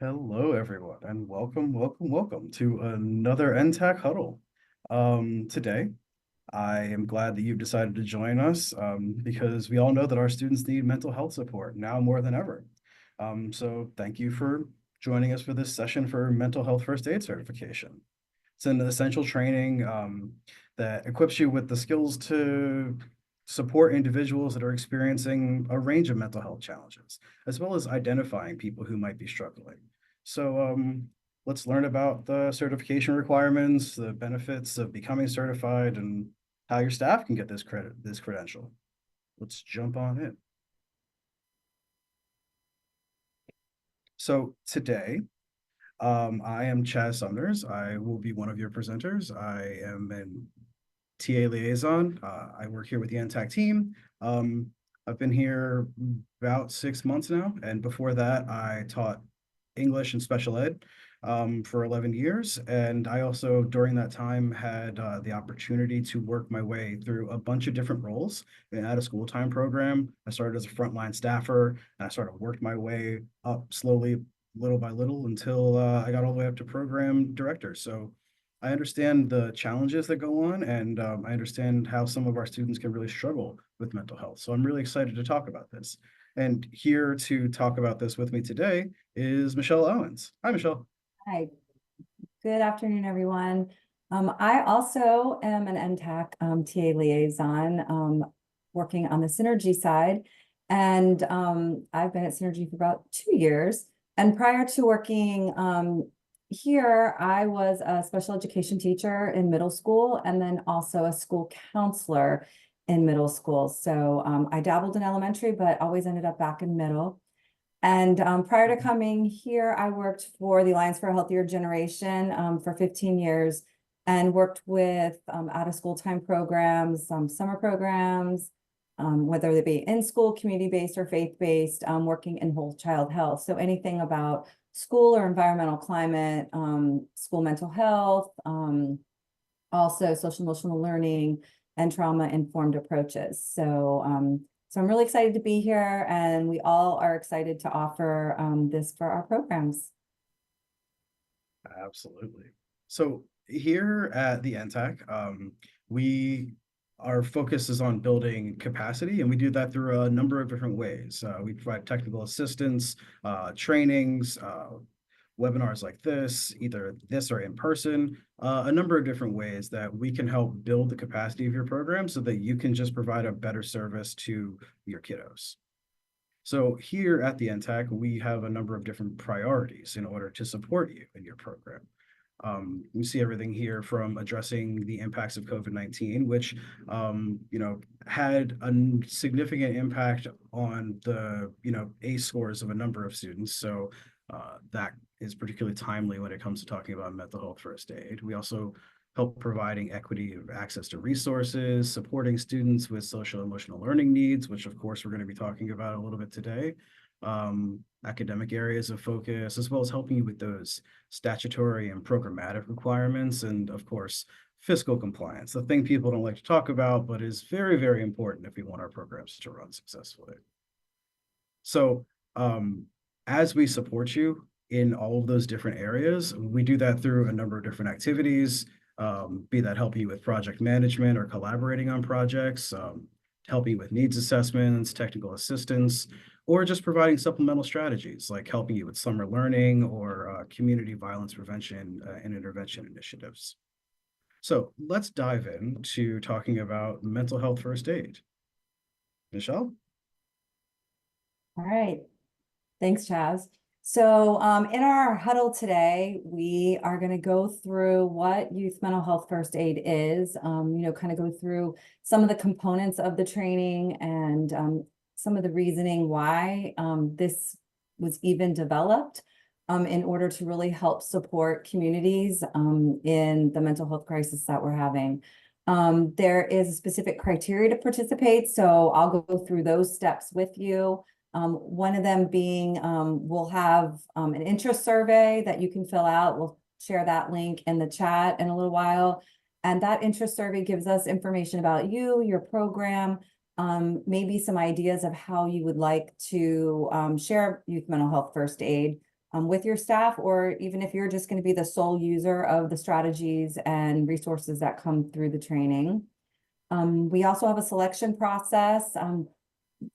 Hello, everyone, and welcome to another NTAC Huddle. Today, I am glad that you've decided to join us because we all know that our students need mental health support now more than ever. So thank you for joining us for this session for mental health first aid certification. It's an essential training that equips you with the skills to support individuals that are experiencing a range of mental health challenges, as well as identifying people who might be struggling. So let's learn about the certification requirements, the benefits of becoming certified, and how your staff can get this credential. Let's jump on in. So today, I am Chaz Sumners. I will be one of your presenters. I am an TA liaison. I work here with the NTAC team. I've been here about 6 months now, and before that, I taught English and special ed for 11 years. And I also, during that time, had the opportunity to work my way through a bunch of different roles at a school time program. I started as a frontline staffer, and I sort of worked my way up slowly, little by little, until I got all the way up to program director. So I understand the challenges that go on, and I understand how some of our students can really struggle with mental health. So I'm really excited to talk about this. And here to talk about this with me today is Michelle Owens. Hi, Michelle. Hi, good afternoon, everyone. I also am an NTAC TA liaison, working on the Synergy side. And I've been at Synergy for about 2 years. And prior to working here, I was a special education teacher in middle school and then also a school counselor in middle school. So I dabbled in elementary, but always ended up back in middle. And prior to coming here, I worked for the Alliance for a Healthier Generation for 15 years and worked with out-of-school time programs, summer programs, whether they be in-school, community-based, or faith-based, working in whole child health. So anything about school or environmental climate, school mental health, also social emotional learning and trauma-informed approaches. So I'm really excited to be here, and we all are excited to offer this for our programs. Absolutely. So here at the NTAC, our focus is on building capacity, and we do that through a number of different ways. We provide technical assistance, trainings, webinars like this, either this or in person, a number of different ways that we can help build the capacity of your program so that you can just provide a better service to your kiddos. So here at the NTAC, we have a number of different priorities in order to support you in your program. We see everything here from addressing the impacts of COVID-19, which, had a significant impact on the, ACE scores of a number of students. So that is particularly timely when it comes to talking about mental health first aid. We also help providing equity of access to resources, supporting students with social and emotional learning needs, which of course we're going to be talking about a little bit today, academic areas of focus, as well as helping you with those statutory and programmatic requirements, and of course, fiscal compliance, the thing people don't like to talk about, but is very, very important if we want our programs to run successfully. So as we support you in all of those different areas, we do that through a number of different activities, be that helping you with project management or collaborating on projects, helping you with needs assessments, technical assistance, or just providing supplemental strategies like helping you with summer learning or community violence prevention and intervention initiatives. So let's dive into talking about mental health first aid. Michelle? All right. Thanks, Chaz. So in our huddle today, we are going to go through what youth mental health first aid is, kind of go through some of the components of the training and some of the reasoning why this was even developed in order to really help support communities in the mental health crisis that we're having. There is a specific criteria to participate, so I'll go through those steps with you. One of them being, we'll have an interest survey that you can fill out. We'll share that link in the chat in a little while. And that interest survey gives us information about you, your program, maybe some ideas of how you would like to share youth mental health first aid with your staff, or even if you're just going to be the sole user of the strategies and resources that come through the training. We also have a selection process.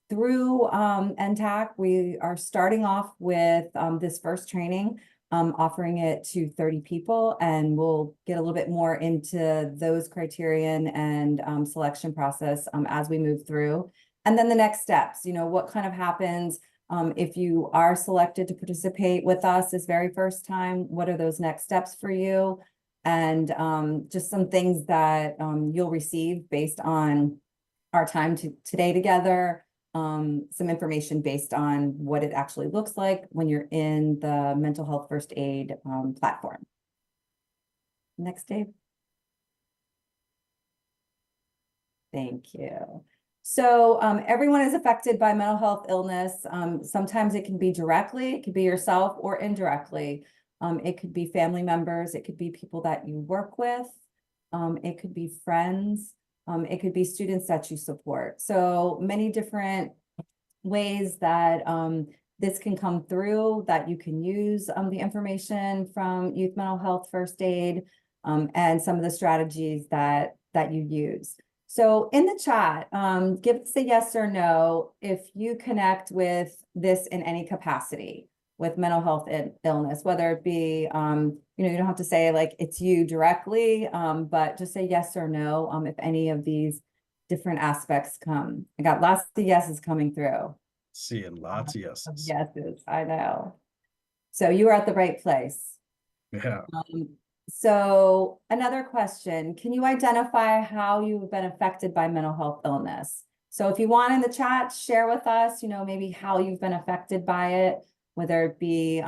Through NTAC, we are starting off with this first training, offering it to 30 people, and we'll get a little bit more into those criterion and selection process as we move through. And then the next steps, what kind of happens if you are selected to participate with us this very first time, what are those next steps for you? And just some things that you'll receive based on our time today together. Some information based on what it actually looks like when you're in the mental health first aid platform. Next, Dave. Thank you. So everyone is affected by mental health illness. Sometimes it can be directly, it could be yourself, or indirectly. It could be family members, it could be people that you work with, it could be friends. It could be students that you support. So many different ways that this can come through, that you can use the information from Youth Mental Health First Aid and some of the strategies that you use. So in the chat, give us a yes or no if you connect with this in any capacity with mental health illness, whether it be, you don't have to say like it's you directly, but just say yes or no if any of these different aspects come. I got lots of yeses coming through. Seeing lots of yeses. Yeses, I know. So you are at the right place. Yeah. So another question, can you identify how you've been affected by mental health illness? So if you want in the chat, share with us, maybe how you've been affected by it, whether it be,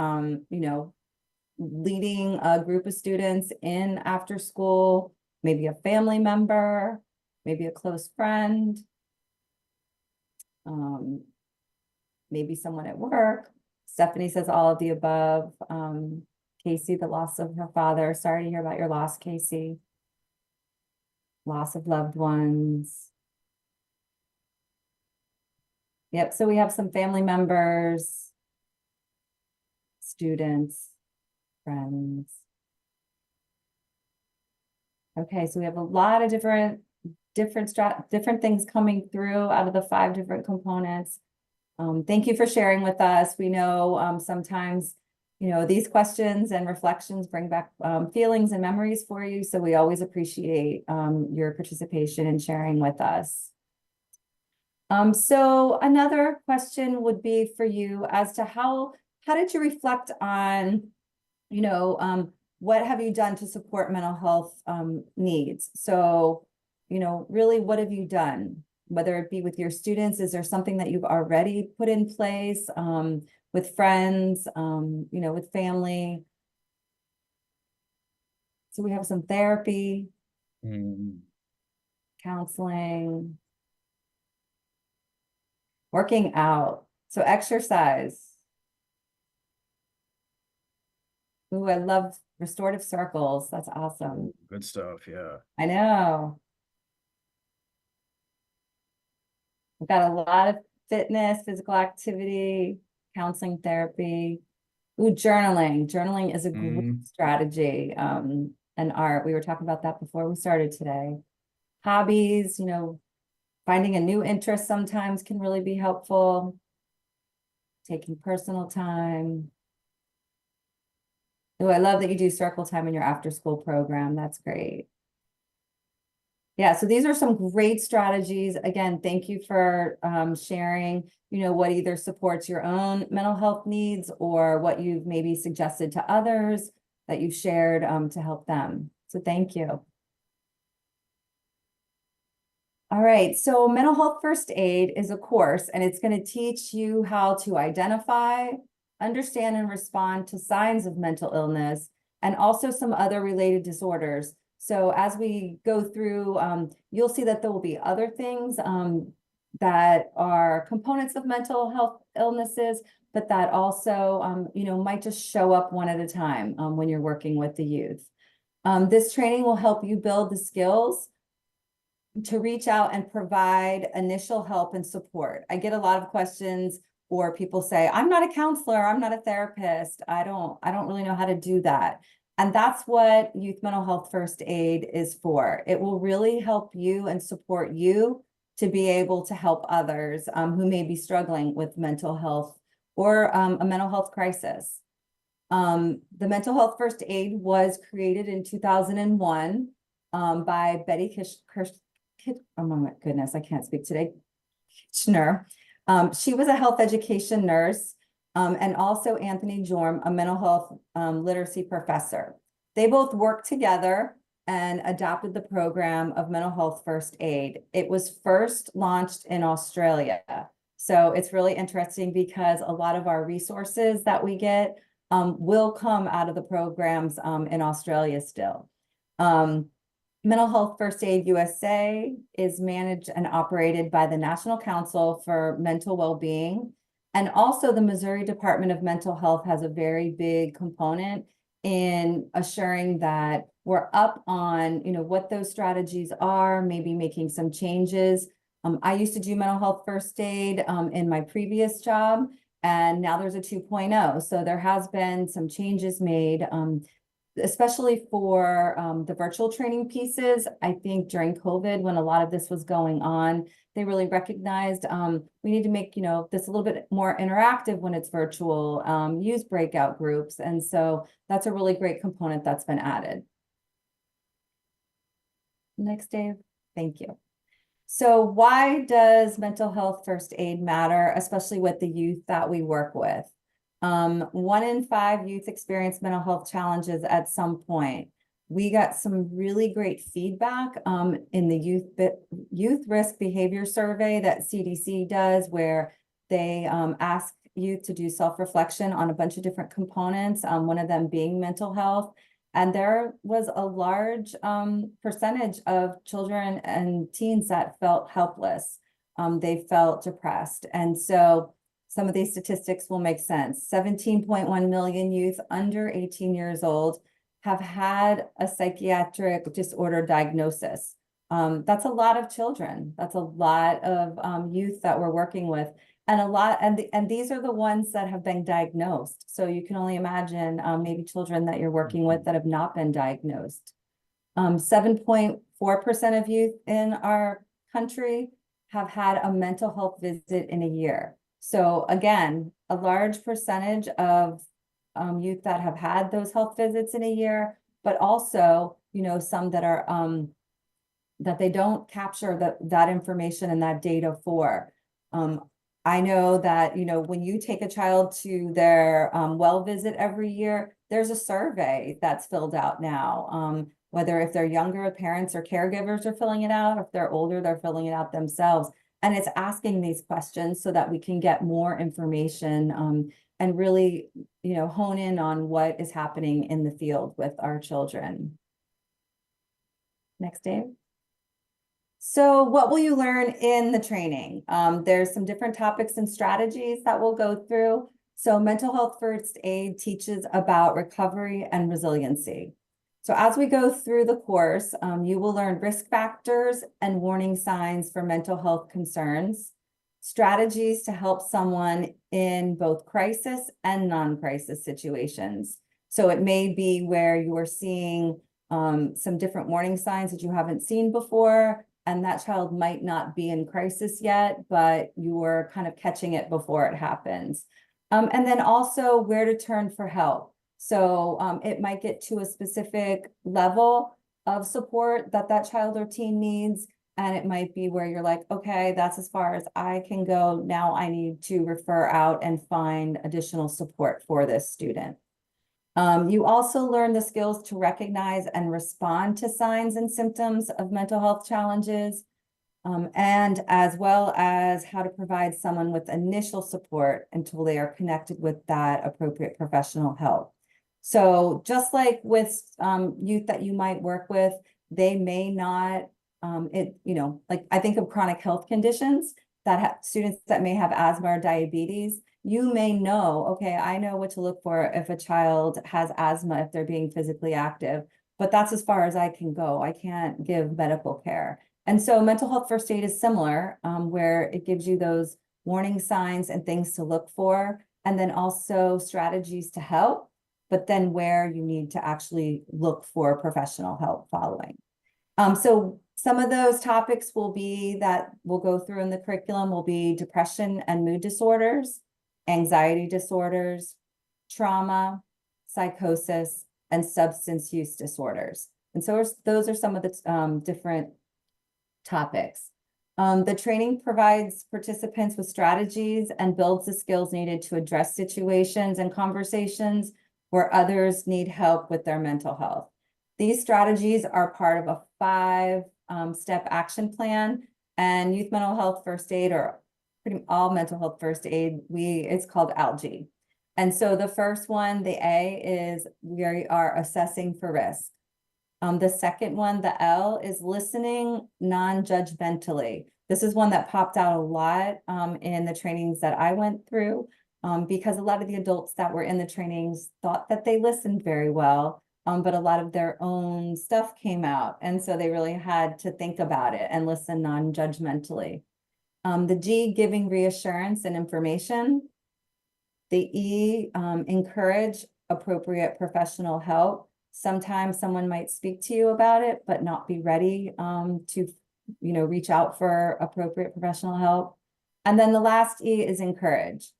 leading a group of students in after school, maybe a family member, maybe a close friend, maybe someone at work. Stephanie says all of the above. Casey, the loss of her father. Sorry to hear about your loss, Casey. Loss of loved ones. Yep, so we have some family members, students, friends. Okay, so we have a lot of different things coming through out of the 5 different components. Thank you for sharing with us. We know sometimes, these questions and reflections bring back feelings and memories for you. So we always appreciate your participation and sharing with us. So another question would be for you as to how did you reflect on, what have you done to support mental health needs? So, really, what have you done? Whether it be with your students, is there something that you've already put in place with friends, with family? So we have some therapy, counseling, working out, so exercise. Ooh, I love restorative circles. That's awesome. Good stuff, yeah. I know. We've got a lot of fitness, physical activity, counseling, therapy. Ooh, journaling. Journaling is a great strategy. And art. We were talking about that before we started today. Hobbies, finding a new interest sometimes can really be helpful. Taking personal time. Oh, I love that you do circle time in your after school program. That's great. Yeah, so these are some great strategies. Again, thank you for sharing, what either supports your own mental health needs or what you've maybe suggested to others that you've shared to help them. So thank you. All right, so Mental Health First Aid is a course, and it's going to teach you how to identify, understand, and respond to signs of mental illness, and also some other related disorders. So as we go through, you'll see that there will be other things that are components of mental health illnesses, but that also, might just show up one at a time when you're working with the youth. This training will help you build the skills to reach out and provide initial help and support. I get a lot of questions, or people say, I'm not a counselor, I'm not a therapist, I don't really know how to do that. And that's what Youth Mental Health First Aid is for. It will really help you and support you to be able to help others who may be struggling with mental health or a mental health crisis. The Mental Health First Aid was created in 2001 by Betty oh my goodness, I can't speak today. Kitchener. She was a health education nurse, and also Anthony Jorm, a mental health literacy professor. They both worked together and adopted the program of Mental Health First Aid. It was first launched in Australia. So it's really interesting because a lot of our resources that we get will come out of the programs in Australia still. Mental Health First Aid USA is managed and operated by the National Council for Mental Wellbeing. And also the Missouri Department of Mental Health has a very big component in assuring that we're up on, what those strategies are, maybe making some changes. I used to do mental health first aid in my previous job, and now there's a 2.0. So there has been some changes made, especially for the virtual training pieces. I think during COVID, when a lot of this was going on, they really recognized we need to make this a little bit more interactive when it's virtual, use breakout groups. And so that's a really great component that's been added. Next, Dave. Thank you. So why does mental health first aid matter, especially with the youth that we work with? 1 in 5 youth experience mental health challenges at some point. We got some really great feedback in the youth risk behavior survey that CDC does, where they ask youth to do self-reflection on a bunch of different components, one of them being mental health. And there was a large percentage of children and teens that felt helpless. They felt depressed. And so some of these statistics will make sense. 17.1 million youth under 18 years old have had a psychiatric disorder diagnosis. That's a lot of children. That's a lot of youth that we're working with. And these are the ones that have been diagnosed. So you can only imagine maybe children that you're working with that have not been diagnosed. 7.4% of youth in our country have had a mental health visit in a year. So again, a large percentage of youth that have had those health visits in a year, but also, some that are that they don't capture that information and that data for. I know that, when you take a child to their well visit every year, there's a survey that's filled out now. Whether if they're younger, parents or caregivers are filling it out, if they're older, they're filling it out themselves. And it's asking these questions so that we can get more information and really, hone in on what is happening in the field with our children. Next, Dave. So what will you learn in the training? There's some different topics and strategies that we'll go through. So mental health first aid teaches about recovery and resiliency. So as we go through the course, you will learn risk factors and warning signs for mental health concerns, strategies to help someone in both crisis and non-crisis situations. So it may be where you are seeing some different warning signs that you haven't seen before, and that child might not be in crisis yet, but you're kind of catching it before it happens. And then also where to turn for help. So it might get to a specific level of support that child or teen needs. And it might be where you're like, okay, that's as far as I can go. Now I need to refer out and find additional support for this student. You also learn the skills to recognize and respond to signs and symptoms of mental health challenges, and as well as how to provide someone with initial support until they are connected with that appropriate professional help. So just like with youth that you might work with, they may not, like I think of chronic health conditions that have students that may have asthma or diabetes. You may know, okay, I know what to look for if a child has asthma, if they're being physically active, but that's as far as I can go. I can't give medical care. And so mental health first aid is similar, where it gives you those warning signs and things to look for, and then also strategies to help, but then where you need to actually look for professional help following. So some of those topics will be that we'll go through in the curriculum will be depression and mood disorders, anxiety disorders, trauma, psychosis, and substance use disorders. And so those are some of the different topics. The training provides participants with strategies and builds the skills needed to address situations and conversations where others need help with their mental health. These strategies are part of a 5-step action plan, and youth mental health first aid, or pretty all mental health first aid, it's called ALGE. And so the first one, the A, is we are assessing for risk. The second one, the L, is listening non-judgmentally. This is one that popped out a lot in the trainings that I went through, because a lot of the adults that were in the trainings thought that they listened very well, but a lot of their own stuff came out. And so they really had to think about it and listen non-judgmentally. The G, giving reassurance and information. The E, encourage appropriate professional help. Sometimes someone might speak to you about it, but not be ready to, reach out for appropriate professional help. And then the last E is encourage.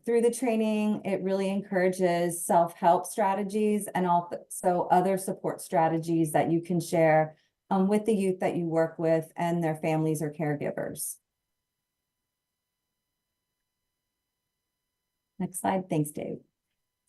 Through the training, it really encourages self-help strategies and also other support strategies that you can share with the youth that you work with and their families or caregivers. Next slide. Thanks, Dave.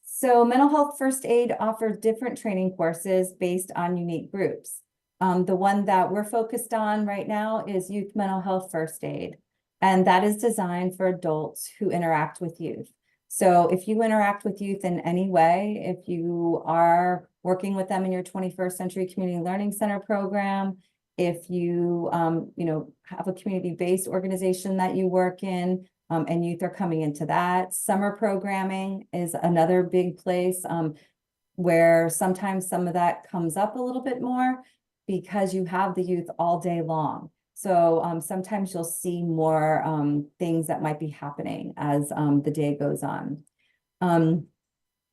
So mental health first aid offers different training courses based on unique groups. The one that we're focused on right now is youth mental health first aid, and that is designed for adults who interact with youth. So if you interact with youth in any way, if you are working with them in your 21st Century Community Learning Center program, if you, have a community-based organization that you work in, and youth are coming into that. Summer programming is another big place where sometimes some of that comes up a little bit more because you have the youth all day long. So sometimes you'll see more things that might be happening as the day goes on.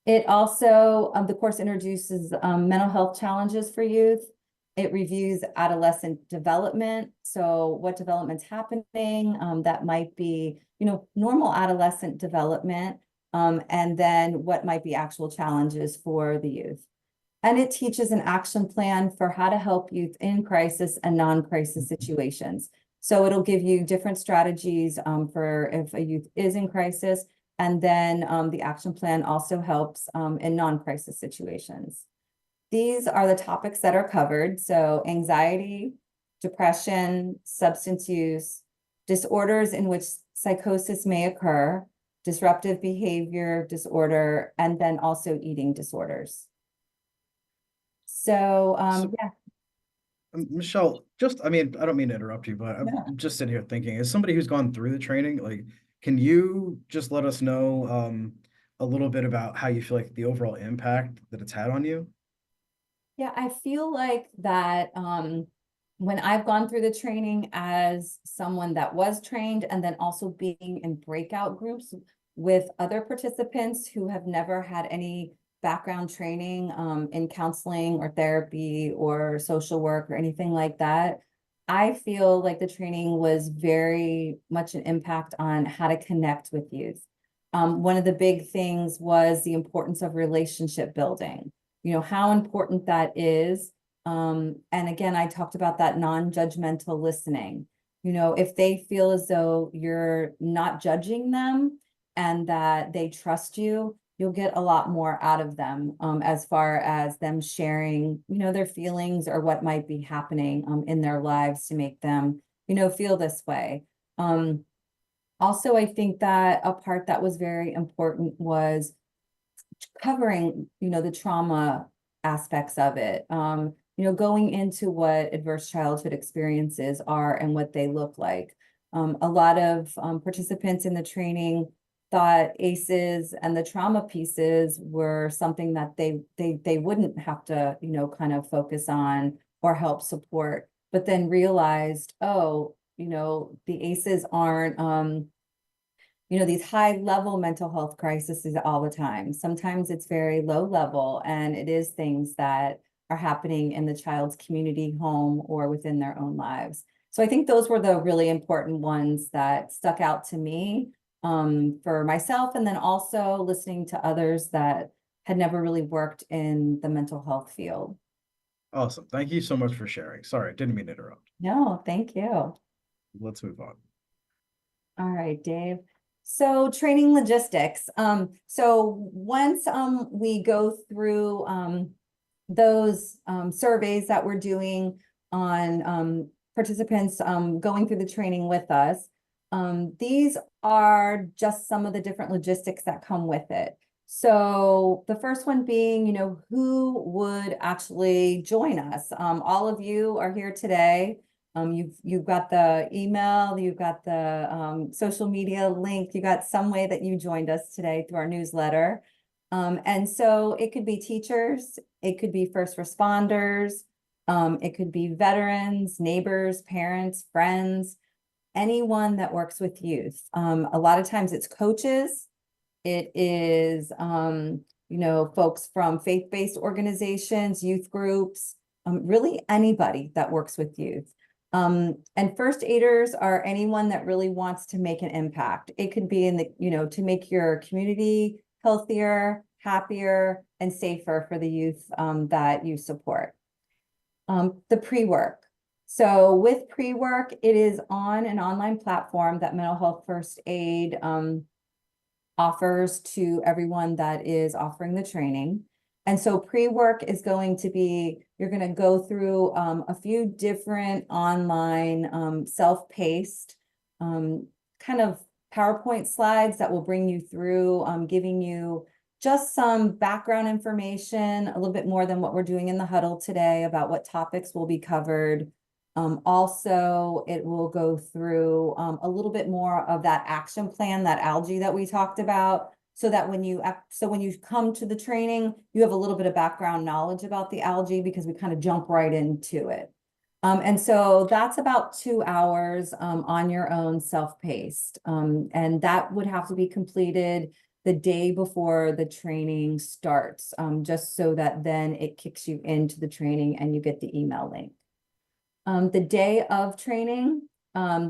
It also, the course introduces mental health challenges for youth. It reviews adolescent development. So what development's happening, that might be, normal adolescent development, and then what might be actual challenges for the youth. And it teaches an action plan for how to help youth in crisis and non-crisis situations. So it'll give you different strategies for if a youth is in crisis, and then the action plan also helps in non-crisis situations. These are the topics that are covered. So anxiety, depression, substance use, disorders in which psychosis may occur, disruptive behavior disorder, and then also eating disorders. So, yeah. Michelle, I don't mean to interrupt you, but I'm just sitting here thinking, as somebody who's gone through the training, like, can you just let us know a little bit about how you feel like the overall impact that it's had on you? Yeah, I feel like that when I've gone through the training as someone that was trained, and then also being in breakout groups with other participants who have never had any background training in counseling or therapy or social work or anything like that, I feel like the training was very much an impact on how to connect with youth. One of the big things was the importance of relationship building. How important that is. And again, I talked about that non-judgmental listening. If they feel as though you're not judging them and that they trust you, you'll get a lot more out of them as far as them sharing, their feelings or what might be happening in their lives to make them, feel this way. Also, I think that a part that was very important was covering, the trauma aspects of it, going into what adverse childhood experiences are and what they look like. A lot of participants in the training thought ACEs and the trauma pieces were something that they wouldn't have to, kind of focus on or help support, but then realized, oh, the ACEs aren't these high level mental health crises all the time. Sometimes it's very low level, and it is things that are happening in the child's community, home, or within their own lives. So I think those were the really important ones that stuck out to me for myself, and then also listening to others that had never really worked in the mental health field. Awesome. Thank you so much for sharing. Sorry, didn't mean to interrupt. No, thank you. Let's move on. All right, Dave. So training logistics. So once we go through those surveys that we're doing on participants going through the training with us, these are just some of the different logistics that come with it. So the first one being, who would actually join us? All of you are here today. You've got the email, you've got the social media link, you got some way that you joined us today through our newsletter. And so it could be teachers, it could be first responders, it could be veterans, neighbors, parents, friends, anyone that works with youth. A lot of times it's coaches, it is, folks from faith-based organizations, youth groups, really anybody that works with youth. And first aiders are anyone that really wants to make an impact. It could be in the, to make your community healthier, happier, and safer for the youth that you support. The pre-work. So with pre-work, it is on an online platform that Mental Health First Aid offers to everyone that is offering the training. And so pre-work is going to be, you're going to go through a few different online self-paced kind of PowerPoint slides that will bring you through, giving you just some background information, a little bit more than what we're doing in the huddle today about what topics will be covered. Also, it will go through a little bit more of that action plan, that algae that we talked about, so that when you come to the training, you have a little bit of background knowledge about the algae, because we kind of jump right into it. And so that's about 2 hours on your own, self-paced. And that would have to be completed the day before the training starts, just so that then it kicks you into the training and you get the email link. The day of training,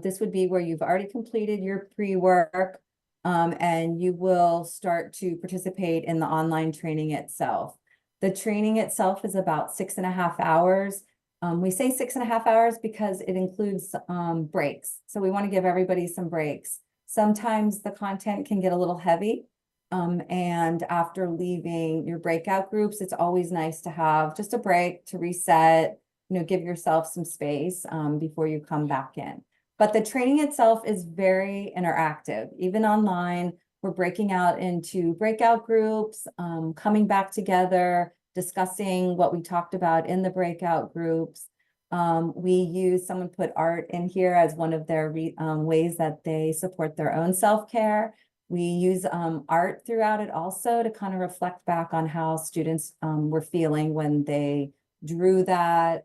this would be where you've already completed your pre-work, and you will start to participate in the online training itself. The training itself is about 6.5 hours. We say 6.5 hours because it includes breaks. So we want to give everybody some breaks. Sometimes the content can get a little heavy. And after leaving your breakout groups, it's always nice to have just a break to reset, give yourself some space before you come back in. But the training itself is very interactive. Even online, we're breaking out into breakout groups, coming back together, discussing what we talked about in the breakout groups. Someone put art in here as one of their ways that they support their own self-care. We use art throughout it also to kind of reflect back on how students were feeling when they drew that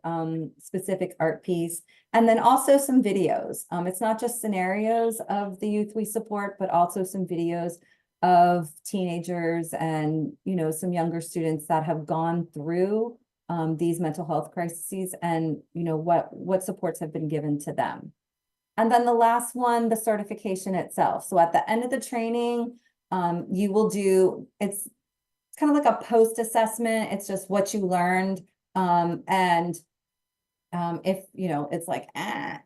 specific art piece. And then also some videos. It's not just scenarios of the youth we support, but also some videos of teenagers and, some younger students that have gone through these mental health crises, and, what supports have been given to them. And then the last one, the certification itself. So at the end of the training, you will do, it's kind of like a post assessment. It's just what you learned. If, it's like,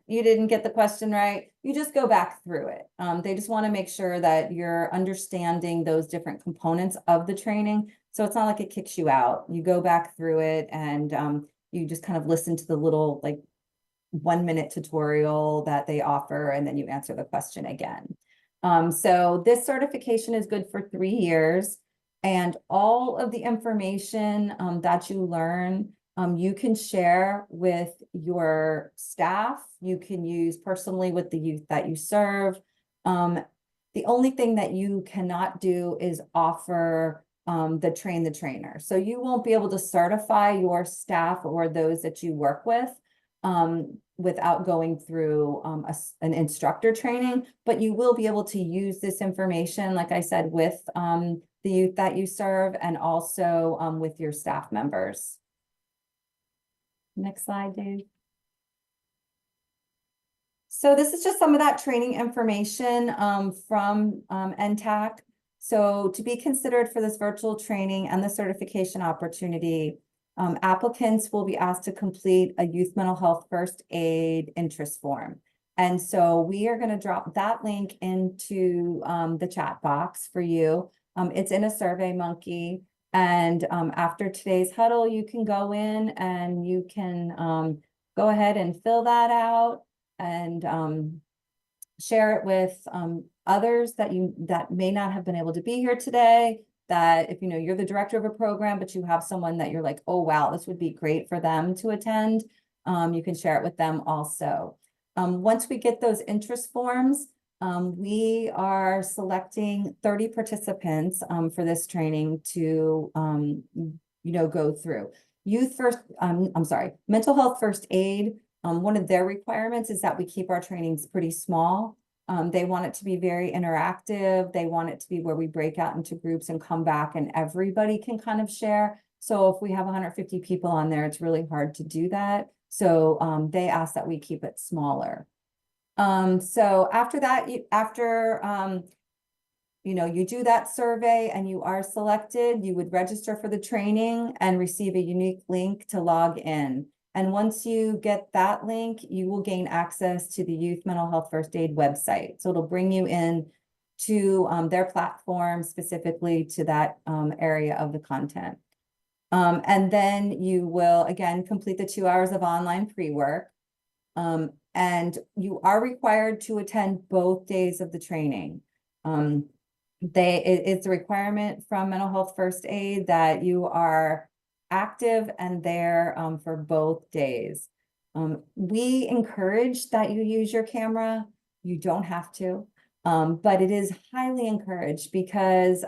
you didn't get the question right, you just go back through it. They just want to make sure that you're understanding those different components of the training. So it's not like it kicks you out. You go back through it, and you just kind of listen to the little 1-minute tutorial that they offer, and then you answer the question again. So this certification is good for 3 years, and all of the information that you learn, you can share with your staff. You can use personally with the youth that you serve. The only thing that you cannot do is offer the train the trainer. So you won't be able to certify your staff or those that you work with. without going through an instructor training, but you will be able to use this information, like I said, with the youth that you serve and also with your staff members. Next slide, Dave. So this is just some of that training information from NTAC. So to be considered for this virtual training and the certification opportunity, applicants will be asked to complete a youth mental health first aid interest form. And so we are going to drop that link into the chat box for you. It's in a SurveyMonkey. And after today's huddle, you can go in and you can go ahead and fill that out and share it with others that may not have been able to be here today. That if you're the director of a program, but you have someone that you're like, oh wow, this would be great for them to attend, you can share it with them also. Once we get those interest forms, we are selecting 30 participants for this training to go through. Mental health first aid. One of their requirements is that we keep our trainings pretty small. They want it to be very interactive. They want it to be where we break out into groups and come back and everybody can kind of share. So if we have 150 people on there, it's really hard to do that. So they ask that we keep it smaller. So after that, you do that survey and you are selected, you would register for the training and receive a unique link to log in. And once you get that link, you will gain access to the Youth Mental Health First Aid website. So it'll bring you in to their platform, specifically to that area of the content. And then you will, again, complete the 2 hours of online pre-work. And you are required to attend both days of the training. It's a requirement from Mental Health First Aid that you are active and there for both days. We encourage that you use your camera. You don't have to, but it is highly encouraged because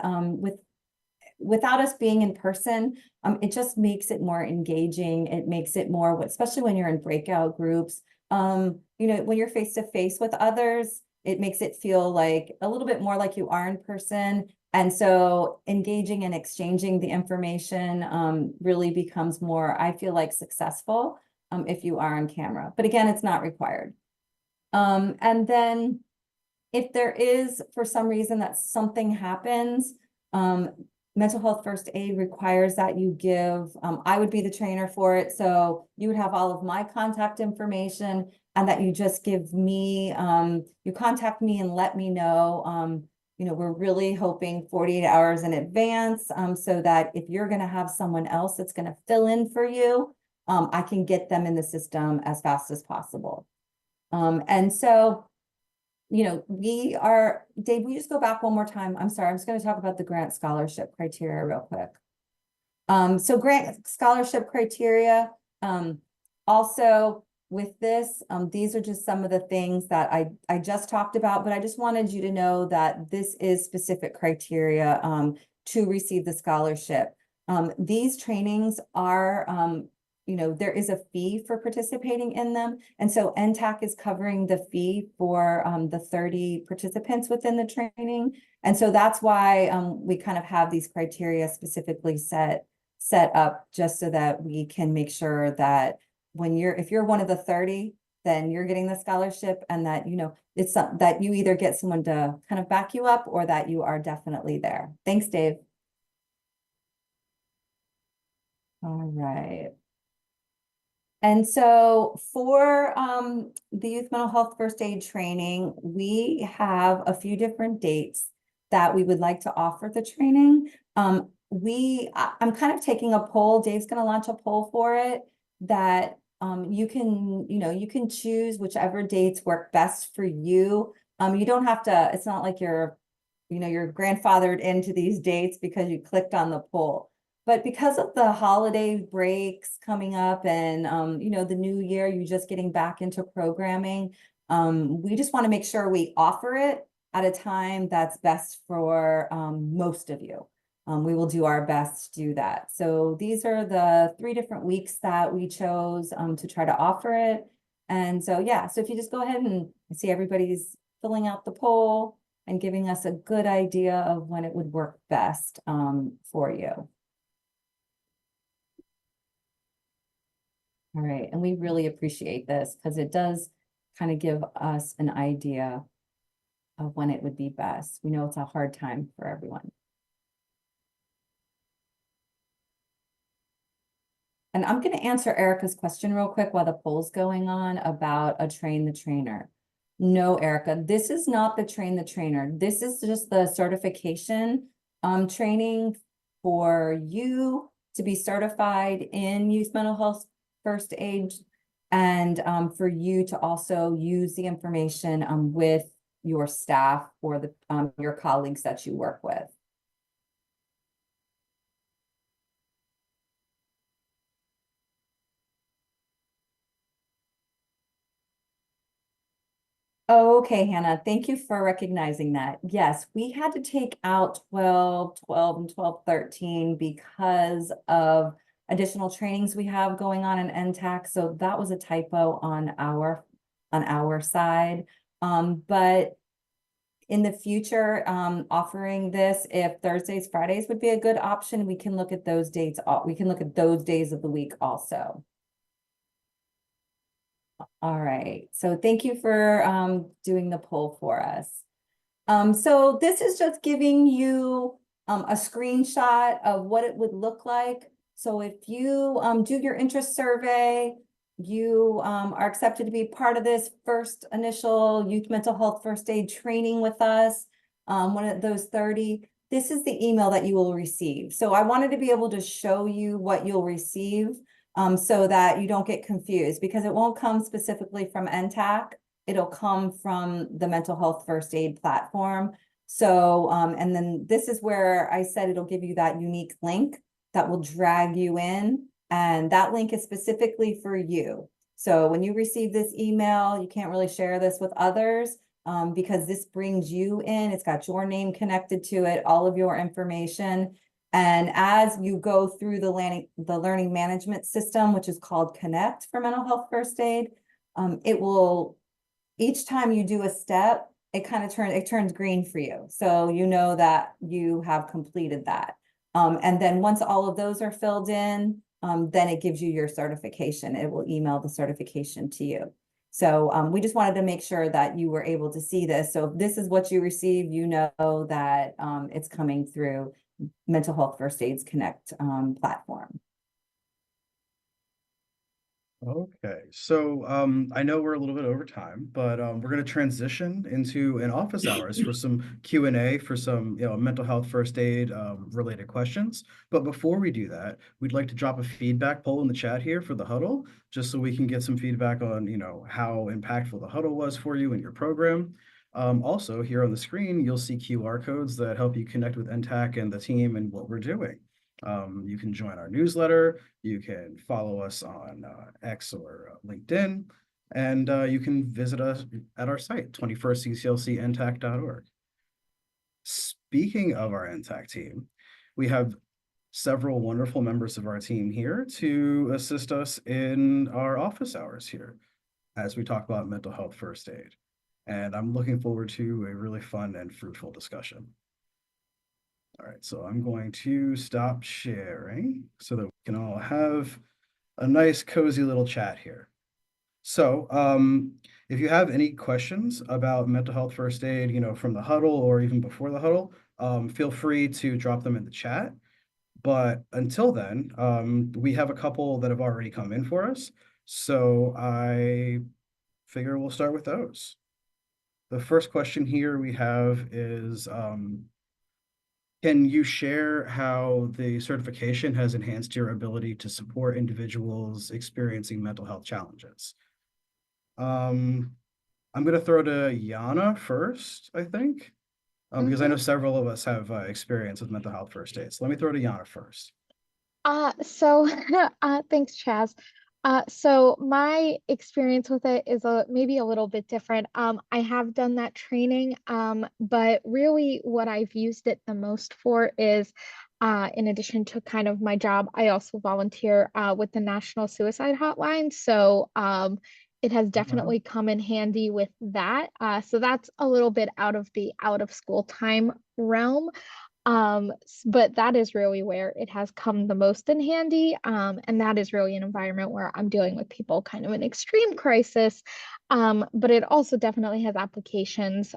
without us being in person, it just makes it more engaging. It makes it more, especially when you're in breakout groups, when you're face to face with others, it makes it feel like a little bit more like you are in person. And so engaging and exchanging the information really becomes more, I feel like, successful if you are on camera. But again, it's not required. And then if there is, for some reason, that something happens, Mental Health First Aid requires that you give, I would be the trainer for it. So you would have all of my contact information and that you just give me, you contact me and let me know. We're really hoping 48 hours in advance so that if you're going to have someone else that's going to fill in for you, I can get them in the system as fast as possible. And so, Dave, will you just go back one more time? I'm sorry, I'm just going to talk about the grant scholarship criteria real quick. So grant scholarship criteria, also with this, these are just some of the things that I just talked about, but I just wanted you to know that this is specific criteria to receive the scholarship. These trainings are, there is a fee for participating in them. And so NTAC is covering the fee for the 30 participants within the training. And so that's why we kind of have these criteria specifically set up just so that we can make sure that if you're one of the 30, then you're getting the scholarship and that, it's that you either get someone to kind of back you up or that you are definitely there. Thanks, Dave. All right. And so for the Youth Mental Health First Aid training, we have a few different dates that we would like to offer the training. I'm kind of taking a poll. Dave's going to launch a poll for it that you can choose whichever dates work best for you. You don't have to, it's not like you're grandfathered into these dates because you clicked on the poll. But because of the holiday breaks coming up and, the new year, you're just getting back into programming, we just want to make sure we offer it at a time that's best for most of you. we will do our best to do that. So these are the 3 different weeks that we chose to try to offer it. And so, yeah, so if you just go ahead and see everybody's filling out the poll and giving us a good idea of when it would work best for you. All right, and we really appreciate this because it does kind of give us an idea of when it would be best. We know it's a hard time for everyone. And I'm going to answer Erica's question real quick while the poll's going on about a train the trainer. No, Erica, this is not the train the trainer. This is just the certification training for you to be certified in youth mental health first aid, and for you to also use the information with your staff or the your colleagues that you work with. Okay, Hannah, thank you for recognizing that. Yes, we had to take out 12, and 12, 13 because of additional trainings we have going on in NTAC. So that was a typo on our side. But in the future, offering this, if Thursdays, Fridays would be a good option, we can look at those dates. We can look at those days of the week also. All right, so thank you for doing the poll for us. So this is just giving you a screenshot of what it would look like. So if you do your interest survey, you are accepted to be part of this first initial youth mental health first aid training with us, one of those 30, this is the email that you will receive. So I wanted to be able to show you what you'll receive so that you don't get confused, because it won't come specifically from NTAC. It'll come from the mental health first aid platform. So, and then this is where I said it'll give you that unique link that will drag you in. And that link is specifically for you. So when you receive this email, you can't really share this with others because this brings you in. It's got your name connected to it, all of your information. And as you go through the learning management system, which is called Connect for mental health first aid, it will, each time you do a step, it kind of turns green for you. So you know that you have completed that. And then once all of those are filled in, then it gives you your certification. It will email the certification to you. So we just wanted to make sure that you were able to see this. So if this is what you receive, you know that it's coming through Mental Health First Aid's Connect platform. Okay, so I know we're a little bit over time, but we're going to transition into an office hours for some Q&A for some mental health first aid related questions. But before we do that, we'd like to drop a feedback poll in the chat here for the Huddle, just so we can get some feedback on how impactful the Huddle was for you in your program. Also, here on the screen, you'll see QR codes that help you connect with NTAC and the team and what we're doing. You can join our newsletter, you can follow us on X or LinkedIn, and you can visit us at our site, 21stcclcntac.org. Speaking of our NTAC team, we have several wonderful members of our team here to assist us in our office hours here as we talk about mental health first aid. And I'm looking forward to a really fun and fruitful discussion. All right, so I'm going to stop sharing so that we can all have a nice cozy little chat here. So if you have any questions about mental health first aid, from the Huddle or even before the Huddle, feel free to drop them in the chat. But until then, we have a couple that have already come in for us. So I figure we'll start with those. The first question here we have is, can you share how the certification has enhanced your ability to support individuals experiencing mental health challenges? I'm going to throw to Yana first, I think, because I know several of us have experience with mental health first aid. So let me throw to Yana first. So thanks, Chaz. So my experience with it is maybe a little bit different. I have done that training, but really what I've used it the most for is In addition to kind of my job, I also volunteer with the National Suicide Hotline. So it has Wow. definitely come in handy with that. So that's a little bit out of the out of school time realm. But that is really where it has come the most in handy. And that is really an environment where I'm dealing with people kind of in extreme crisis. But it also definitely has applications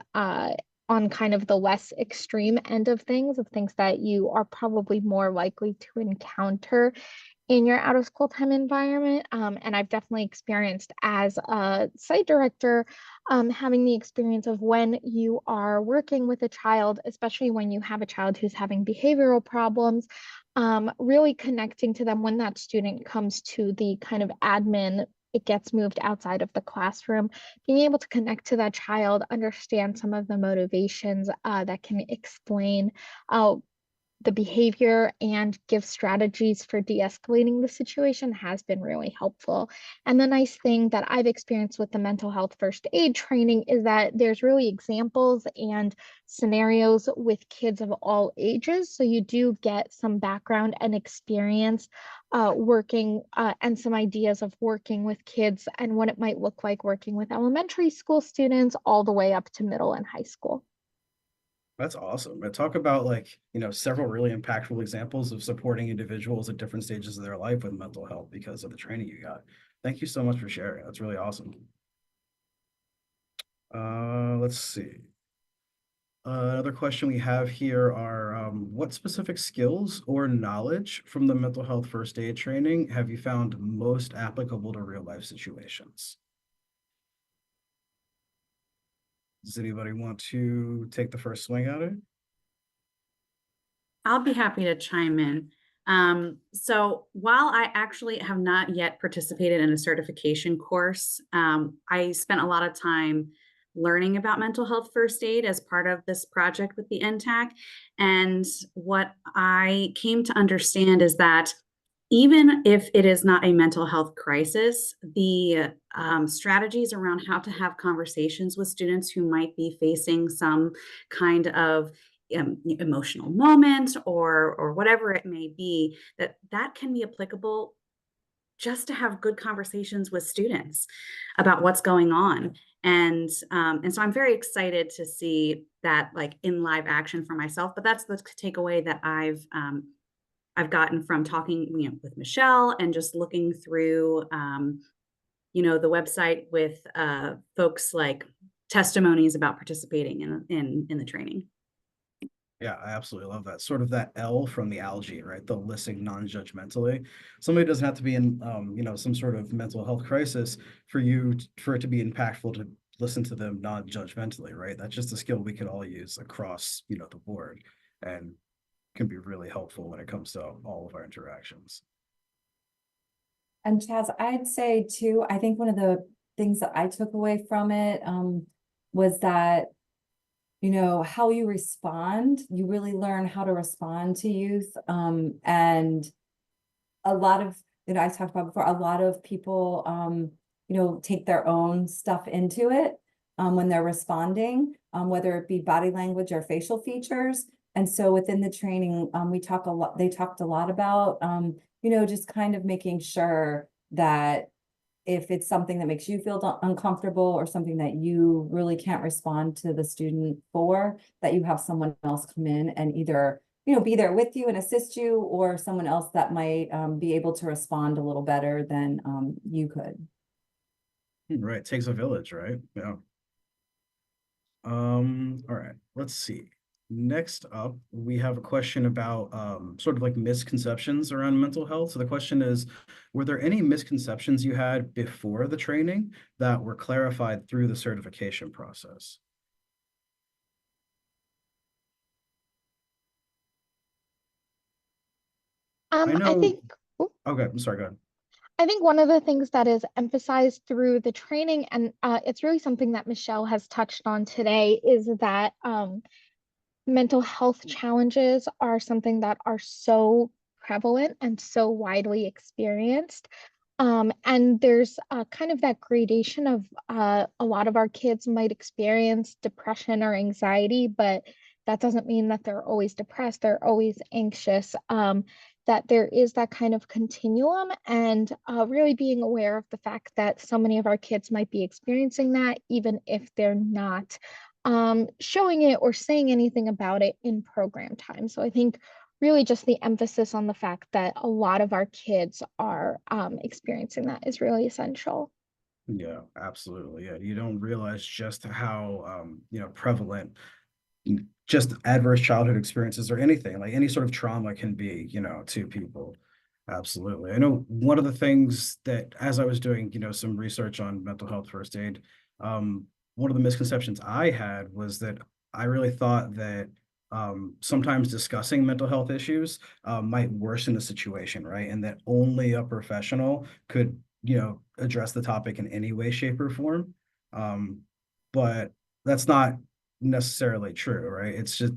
on kind of the less extreme end of things that you are probably more likely to encounter in your out of school time environment. And I've definitely experienced as a site director, having the experience of when you are working with a child, especially when you have a child who's having behavioral problems, really connecting to them when that student comes to the kind of admin. It gets moved outside of the classroom, being able to connect to that child, understand some of the motivations that can explain uh, the behavior and give strategies for de-escalating the situation has been really helpful. And the nice thing that I've experienced with the mental health first aid training is that there's really examples and scenarios with kids of all ages. So you do get some background and experience working and some ideas of working with kids and what it might look like working with elementary school students all the way up to middle and high school. That's awesome. And talk about like, several really impactful examples of supporting individuals at different stages of their life with mental health because of the training you got. Thank you so much for sharing. That's really awesome. Let's see. Another question we have here are what specific skills or knowledge from the mental health first aid training have you found most applicable to real life situations? Does anybody want to take the first swing at it? I'll be happy to chime in. So while I actually have not yet participated in a certification course, I spent a lot of time learning about mental health first aid as part of this project with the NTAC. And what I came to understand is that even if it is not a mental health crisis, the strategies around how to have conversations with students who might be facing some kind of emotional moment or whatever it may be, that can be applicable just to have good conversations with students about what's going on. And so I'm very excited to see that like in live action for myself. But that's the takeaway that I've gotten from talking, with Michelle and just looking through, the website with folks like testimonies about participating in the training. Yeah, I absolutely love that. Sort of that L from the algae, right? The listening non-judgmentally. Somebody doesn't have to be in, some sort of mental health crisis for it to be impactful to listen to them non-judgmentally, right? That's just a skill we could all use across, the board, and can be really helpful when it comes to all of our interactions. And Chaz, I'd say too, I think one of the things that I took away from it was that, how you respond, you really learn how to respond to youth. And a lot of, I talked about before, a lot of people, take their own stuff into it when they're responding, whether it be body language or facial features. And so within the training, they talked a lot about, just kind of making sure that if it's something that makes you feel uncomfortable or something that you really can't respond to the student for, that you have someone else come in and either, be there with you and assist you, or someone else that might be able to respond a little better than you could. Right. Takes a village, right? Yeah. All right, let's see. Next up, we have a question about sort of like misconceptions around mental health. So the question is, were there any misconceptions you had before the training that were clarified through the certification process? I I know. think oh, Okay, I'm sorry, go ahead. I think one of the things that is emphasized through the training, and it's really something that Michelle has touched on today, is that mental health challenges are something that are so prevalent and so widely experienced. And there's kind of that gradation of a lot of our kids might experience depression or anxiety, but That doesn't mean that they're always depressed, they're always anxious, that there is that kind of continuum, and really being aware of the fact that so many of our kids might be experiencing that, even if they're not showing it or saying anything about it in program time. So I think really just the emphasis on the fact that a lot of our kids are experiencing that is really essential. Yeah, absolutely. Yeah, you don't realize just how prevalent just adverse childhood experiences or anything, like any sort of trauma can be, to people. Absolutely. I know one of the things that as I was doing, some research on mental health first aid, one of the misconceptions I had was that I really thought that sometimes discussing mental health issues might worsen the situation, right? And that only a professional could, address the topic in any way, shape, or form. Um, but that's not necessarily true, right? It's just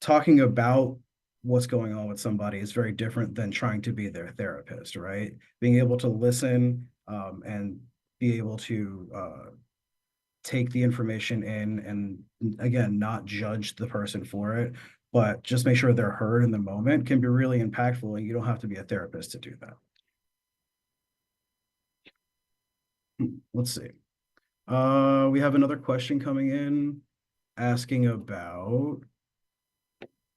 talking about what's going on with somebody is very different than trying to be their therapist, right? Being able to listen and be able to take the information in and again, not judge the person for it, but just make sure they're heard in the moment can be really impactful, and you don't have to be a therapist to do that. Let's see. We have another question coming in asking about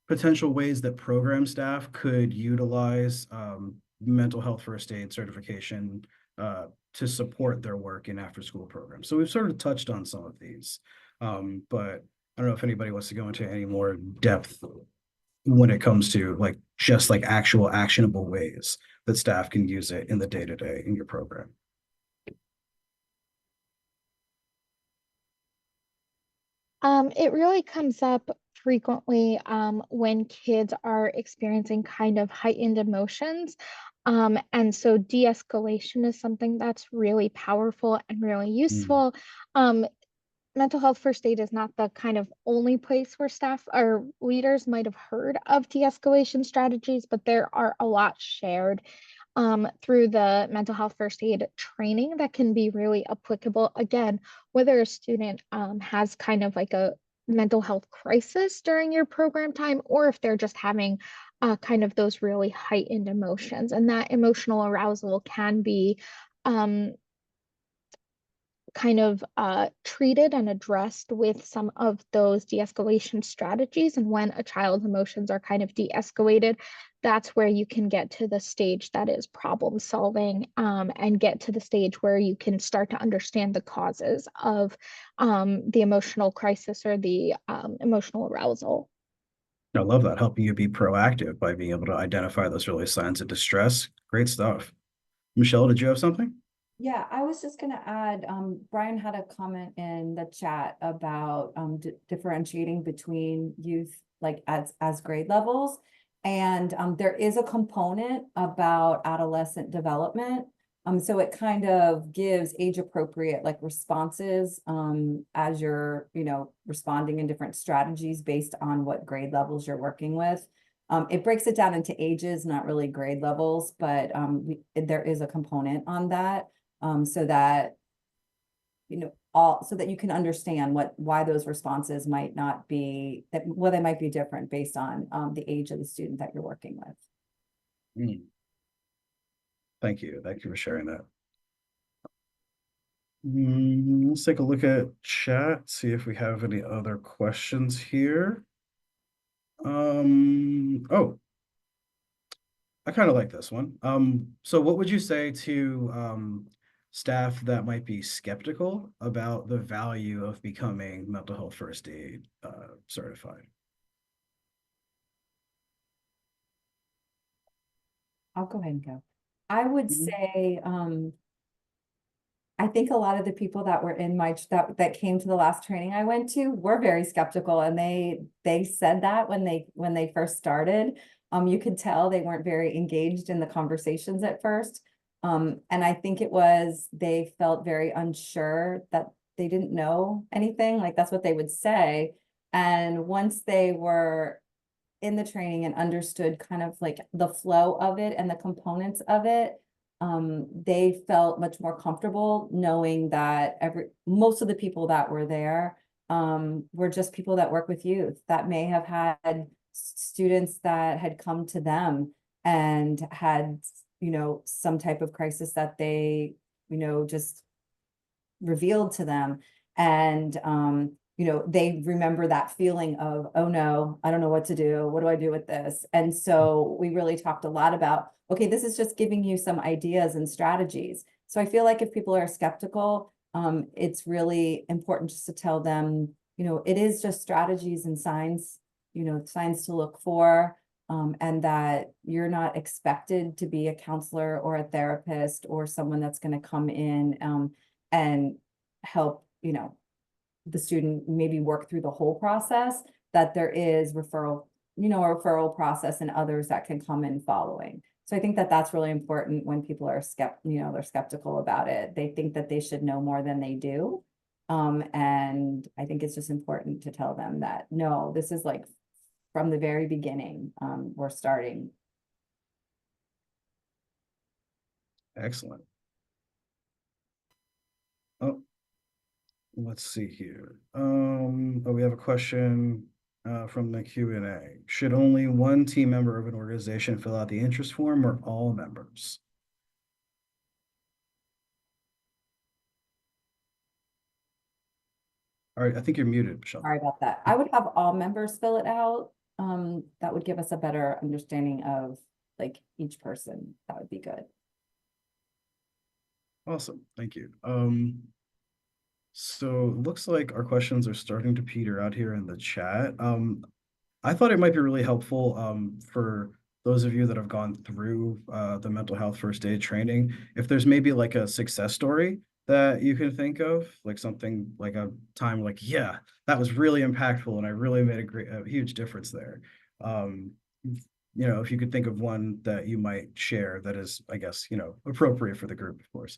potential ways that program staff could utilize mental health first aid certification to support their work in after school programs. So we've sort of touched on some of these, but I don't know if anybody wants to go into any more depth when it comes to like just like actual actionable ways that staff can use it in the day-to-day in your program. It really comes up frequently when kids are experiencing kind of heightened emotions. And so de-escalation is something that's really powerful and really Mm, useful. Mental health first aid is not the kind of only place where staff or leaders might have heard of de-escalation strategies, but there are a lot shared through the mental health first aid training that can be really applicable. Again, whether a student has kind of like a mental health crisis during your program time, or if they're just having kind of those really heightened emotions, and that emotional arousal can be um, kind of treated and addressed with some of those de-escalation strategies. And when a child's emotions are kind of de-escalated, that's where you can get to the stage that is problem solving, and get to the stage where you can start to understand the causes of the emotional crisis or the emotional arousal. I love that, helping you be proactive by being able to identify those early signs of distress. Great stuff. Michelle, did you have something? Yeah, I was just gonna add, Brian had a comment in the chat about differentiating between youth like as grade levels. And there is a component about adolescent development. So it kind of gives age appropriate like responses as you're, responding in different strategies based on what grade levels you're working with. It breaks it down into ages, not really grade levels, but there is a component on that. So that so that you can understand why those responses might not be that they might be different based on the age of the student that you're working with. Mm, thank you. Thank you for sharing that. Let's take a look at chat, see if we have any other questions here. Oh, I kind of like this one. So what would you say to staff that might be skeptical about the value of becoming mental health first aid certified? I'll go ahead and go. I would Mhm. say I think a lot of the people that were in my that came to the last training I went to were very skeptical, and they said that when they first started. You could tell they weren't very engaged in the conversations at first. And I think it was they felt very unsure that they didn't know anything. Like that's what they would say. And once they were in the training and understood kind of like the flow of it and the components of it, they felt much more comfortable knowing that most of the people that were there were just people that work with youth that may have had students that had come to them and had, some type of crisis that they, just revealed to them. And, they remember that feeling of, oh no, I don't know what to do. What do I do with this? And so we really talked a lot about, okay, this is just giving you some ideas and strategies. So I feel like if people are skeptical, it's really important just to tell them, it is just strategies and signs, signs to look for, and that you're not expected to be a counselor or a therapist or someone that's going to come in, and help, the student maybe work through the whole process, that there is referral, a referral process and others that can come in following. So I think that that's really important when people are they're skeptical about it. They think that they should know more than they do. And I think it's just important to tell them that, no, this is like from the very beginning, we're starting. Excellent. Oh, let's see here. We have a question from the Q&A. Should only one team member of an organization fill out the interest form or all members? All right, I think you're muted, Michelle. Sorry about that. I would have all members fill it out. That would give us a better understanding of like each person. That would be good. Awesome, thank you. So it looks like our questions are starting to peter out here in the chat. I thought it might be really helpful for those of you that have gone through the mental health first aid training, if there's maybe like a success story that you can think of, like something like a time like, yeah, that was really impactful and I really made a huge difference there. If you could think of one that you might share that is, I guess, appropriate for the group, of course.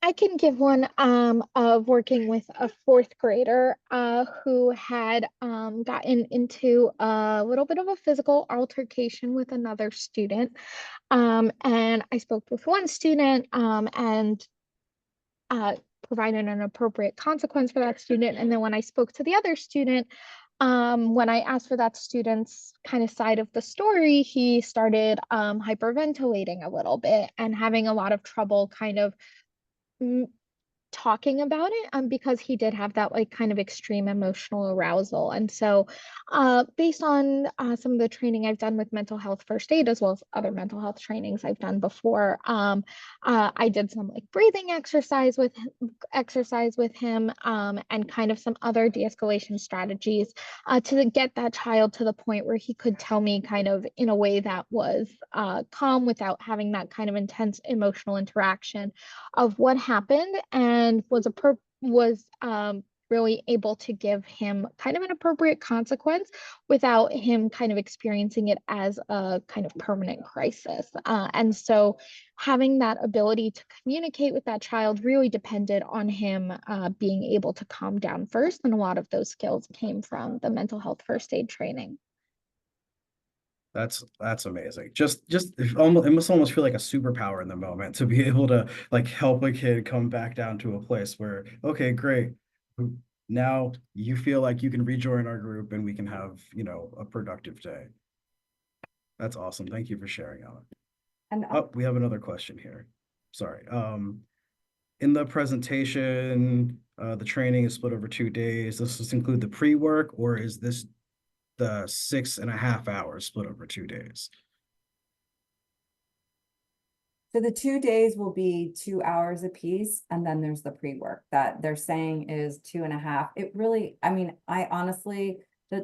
I can give one of working with a fourth grader who had gotten into a little bit of a physical altercation with another student. And I spoke with one student and provided an appropriate consequence for that student. And then when I spoke to the other student, when I asked for that student's kind of side of the story, he started hyperventilating a little bit and having a lot of trouble kind of talking about it, because he did have that like kind of extreme emotional arousal. And so based on some of the training I've done with mental health first aid, as well as other mental health trainings I've done before, I did some like breathing exercise with him, and kind of some other de-escalation strategies to get that child to the point where he could tell me kind of in a way that was calm without having that kind of intense emotional interaction of what happened, and was really able to give him kind of an appropriate consequence without him kind of experiencing it as a kind of permanent crisis. And so having that ability to communicate with that child really depended on him being able to calm down first. And a lot of those skills came from the mental health first aid training. That's amazing. It must almost feel like a superpower in the moment to be able to like help a kid come back down to a place where, okay, great. Now you feel like you can rejoin our group and we can have, a productive day. That's awesome. Thank you for sharing, Alan. And we have another question here. Sorry. In the presentation, the training is split over 2 days. Does this include the pre-work or is this the 6.5 hours split over 2 days? so the 2 days will be 2 hours a piece, and then there's the pre-work that they're saying is 2.5. It really, I honestly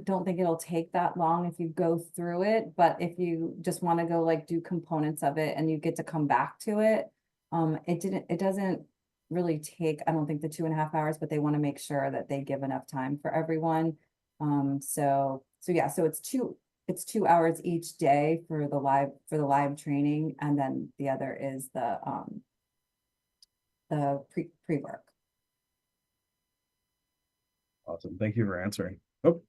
don't think it'll take that long if you go through it, but if you just want to go like do components of it and you get to come back to it, it doesn't really take, I don't think, the 2.5 hours, but they want to make sure that they give enough time for everyone. So yeah, so it's 2 hours each day for the live training, and then the other is the pre-work. Awesome. Thank you for answering. Oh,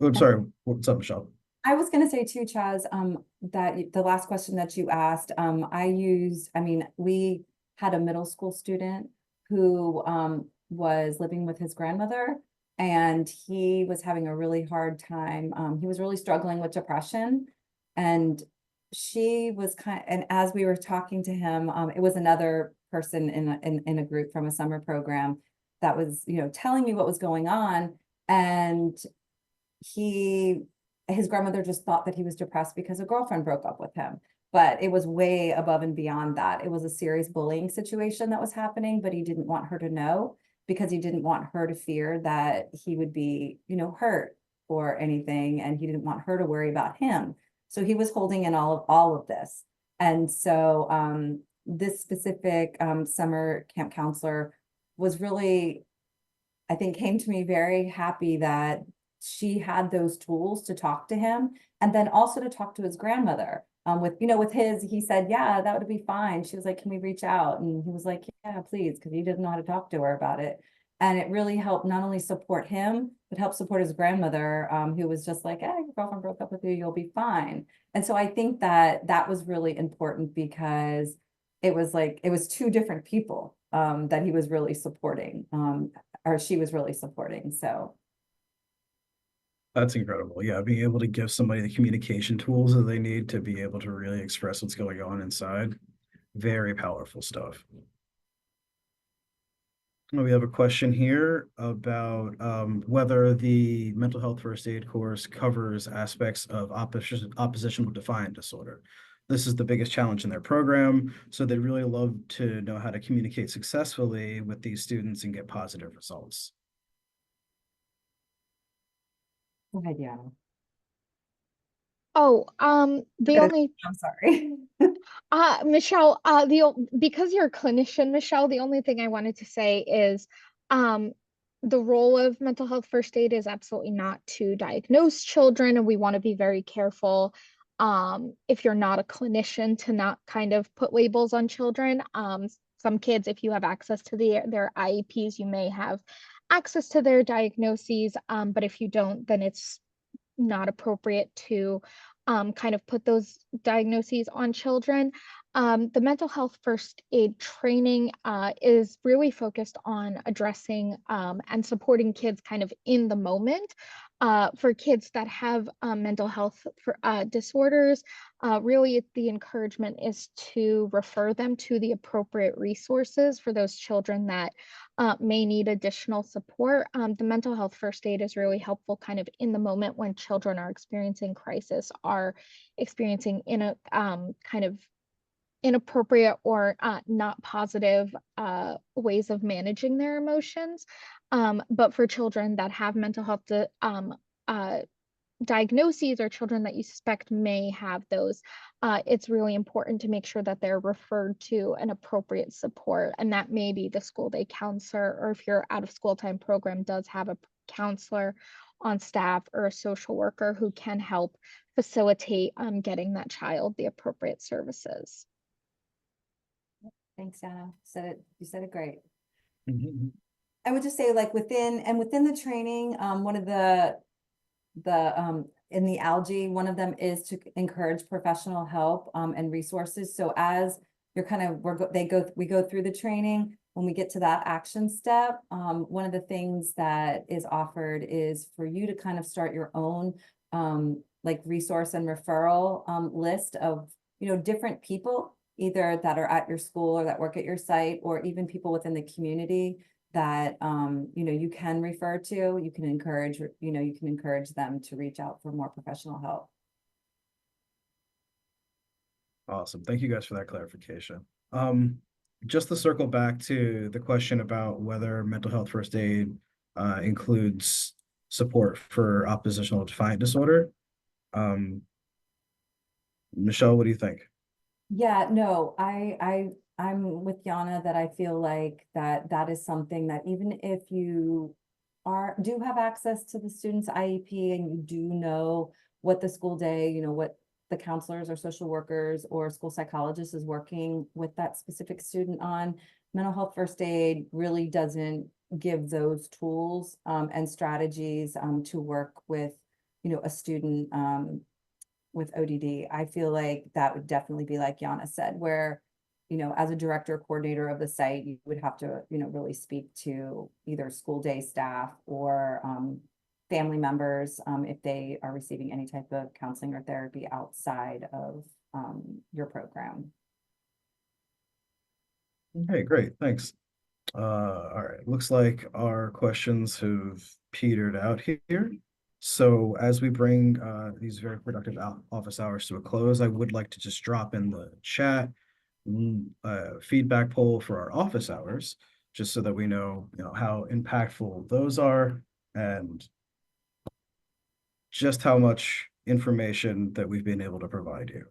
I'm sorry. What's up, Michelle? I was gonna say too, Chaz, the last question that you asked, we had a middle school student who was living with his grandmother, and he was having a really hard time. He was really struggling with depression, and and as we were talking to him, it was another person in a group from a summer program that was, telling me what was going on, and his grandmother just thought that he was depressed because a girlfriend broke up with him. But it was way above and beyond that. It was a serious bullying situation that was happening, but he didn't want her to know because he didn't want her to fear that he would be, hurt or anything. And he didn't want her to worry about him. So he was holding in all of this. And so this specific summer camp counselor was really, I think, came to me very happy that she had those tools to talk to him, and then also to talk to his grandmother. He said, yeah, that would be fine. She was like, can we reach out? And he was like, yeah, please, because he didn't know how to talk to her about it. And it really helped not only support him, but help support his grandmother, who was just like, your girlfriend broke up with you, you'll be fine. And so I think that was really important because it was two different people that he was really supporting, or she was really supporting. So That's incredible. Yeah, being able to give somebody the communication tools that they need to be able to really express what's going on inside. Very powerful stuff. We have a question here about whether the mental health first aid course covers aspects of oppositional defiant disorder. This is the biggest challenge in their program, so they'd really love to know how to communicate successfully with these students and get positive results. go ahead, Yana. Oh, the only I'm sorry. Michelle, because you're a clinician, Michelle, the only thing I wanted to say is the role of mental health first aid is absolutely not to diagnose children, and we want to be very careful if you're not a clinician to not kind of put labels on children. Some kids, if you have access to their IEPs, you may have access to their diagnoses, but if you don't, then it's not appropriate to kind of put those diagnoses on children. The mental health first aid training is really focused on addressing and supporting kids kind of in the moment. For kids that have mental health disorders, really the encouragement is to refer them to the appropriate resources for those children that may need additional support. The mental health first aid is really helpful kind of in the moment when children are experiencing crisis, are experiencing in a kind of inappropriate or not positive ways of managing their emotions. But for children that have mental health diagnoses or children that you suspect may have those, it's really important to make sure that they're referred to an appropriate support. And that may be the school day counselor, or if your out of school time program does have a counselor on staff or a social worker who can help facilitate getting that child the appropriate services. Thanks, Anna. You said it great. Mm-hmm. I would just say, like, within the training, one of the in the algae, one of them is to encourage professional help and resources. So as you're kind of we go through the training, when we get to that action step, one of the things that is offered is for you to kind of start your own like resource and referral list of different people, either that are at your school or that work at your site, or even people within the community that you can refer to. You can encourage them to reach out for more professional help. Awesome. Thank you guys for that clarification. Just to circle back to the question about whether mental health first aid includes support for oppositional defiant disorder. Michelle, what do you think? Yeah, no, I'm with Yana that I feel like that is something that even if you do have access to the student's IEP and you do know what the school day, what the counselors or social workers or school psychologist is working with that specific student on, mental health first aid really doesn't give those tools and strategies to work with, a student with ODD. I feel like that would definitely be like Yana said, where, you know, as a director coordinator of the site, you would have to, you know, really speak to either school day staff or family members if they are receiving any type of counseling or therapy outside of your program. Okay, great, thanks. All right, looks like our questions have petered out here. So as we bring these very productive office hours to a close, I would like to just drop in the chat feedback poll for our office hours, just so that we know, how impactful those are and just how much information that we've been able to provide you.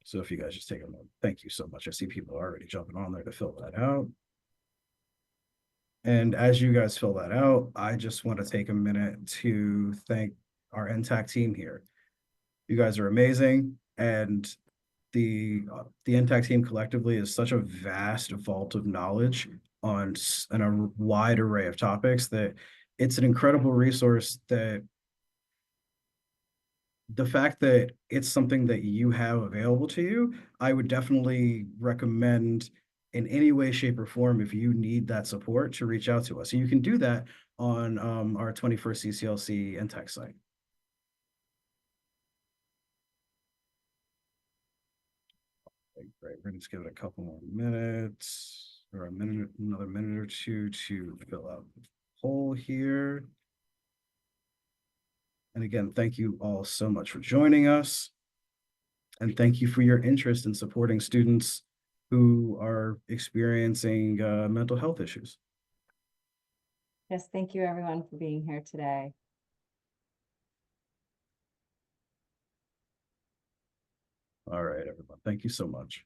So if you guys just take a moment, thank you so much. I see people already jumping on there to fill that out. And as you guys fill that out, I just want to take a minute to thank our NTAC team here. You guys are amazing, and the NTAC team collectively is such a vast vault of knowledge on a wide array of topics that it's an incredible resource. That the fact that it's something that you have available to you, I would definitely recommend in any way, shape, or form, if you need that support, to reach out to us. And you can do that on our 21st CCLC NTAC site. Okay, great. We're gonna just give it a couple more minutes, or another minute or two to fill out the poll here. And again, thank you all so much for joining us. And thank you for your interest in supporting students who are experiencing mental health issues. Yes, thank you everyone for being here today. All right, everyone. Thank you so much.